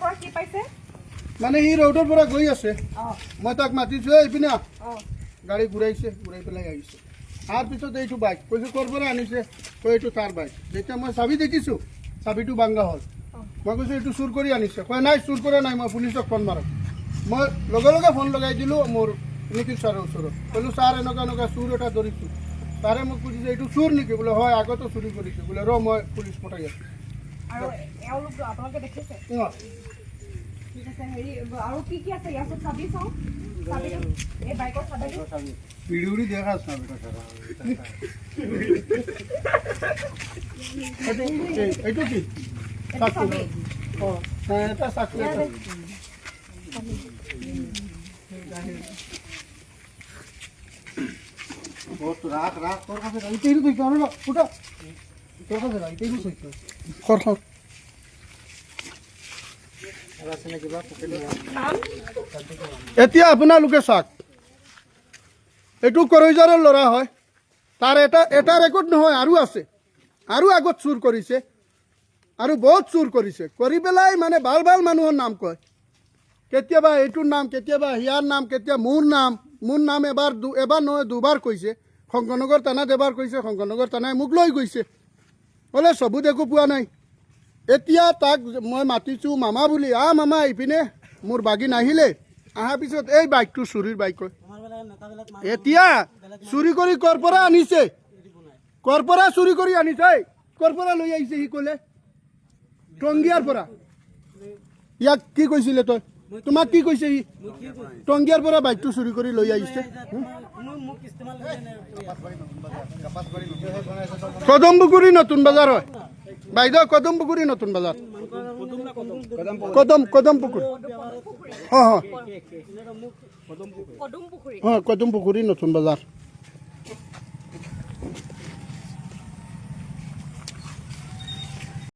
পৰা কি পাইছে মানে সি ৰোডৰ পৰা গৈ আছে মই তাক মাতিছোঁ এইপিনে গাড়ী ঘূৰাইছে ঘূৰাই পেলাই আহিছে তাৰ পিছত এইটো বাইক কৈছোঁ ক'ৰ পৰা আনিছে কৈ এইটো তাৰ বাইক যেতিয়া মই চাবি দেখিছোঁ চাবিটো ভাঙা হ'ল মই কৈছোঁ এইটো চুৰ কৰি আনিছে কয় নাই চুৰ কৰা নাই মই পুলিচক ফোন মাৰোঁ মই লগে লগে ফোন লগাই দিলোঁ মোৰ নিখিল ছাৰৰ ওচৰত ক'লোঁ ছাৰ এনেকুৱা এনেকুৱা চুৰ এটা ধৰিছোঁ ছাৰে মোক সুধিছে এইটো চুৰ নেকি বোলে হয় আগতো চুৰি কৰিছে বোলে ৰ মই পুলিচ পঠাই আছোঁ আৰু এওঁলোক আপোনালোকে দেখিছে ঠিক আছে হেৰি আৰু কি কি আছে ইয়াৰ ওচৰত চাবি চাওঁ চাবিটো এই বাইকৰ চাবিটো ভিডিঅ'টি দেখা আছে এইটো কি চাকু অঁ এটা চাকু এটা রাখ রাখ তোর কাছে এইটাই তুই কেন না ফুটা তোর কাছে এইটাই তুই খর খর এতিয়া আপোনালোকে চাওক এইটো কৰৈজাৰৰ ল'ৰা হয় তাৰ এটা ৰেকৰ্ড নহয় আৰু আছে আৰু আগত চুৰ কৰিছে আৰু বহুত চুৰ কৰিছে কৰি পেলাই মানে ভাল ভাল মানুহৰ নাম কয় কেতিয়াবা এইটোৰ নাম কেতিয়াবা হিয়াৰ নাম কেতিয়া মোৰ নাম এবাৰ নহয় দুবাৰ কৈছে শংকৰনগৰ থানাত এবাৰ কৈছে শংকৰনগৰ থানাই মোক লৈ গৈছে বোলে চবুত একো পোৱা নাই এতিয়া তাক মই মাতিছোঁ মামা বুলি মামা এইপিনে মোৰ বাগি নাহিলে অহাৰ পিছত এই বাইকটো চুৰিৰ বাইক কয় এতিয়া চুৰি কৰি ক'ৰ পৰা আনিছে ক'ৰ পৰা চুৰি কৰি আনিছে ক'ৰ পৰা লৈ আহিছে সি ক'লে টংগিয়াৰ পৰা ইয়াক কি কৈছিলে তই তোমাক কি কৈছে সি টংগিয়াৰ পৰা বাইকটো চুৰি কৰি লৈ আহিছে কদমপুখুৰী নতুন বজাৰ হয় বাইদেউ কদমপুখুৰী নতুন বজাৰ কদমপুখুৰী কদমপুখুৰী নতুন বজাৰ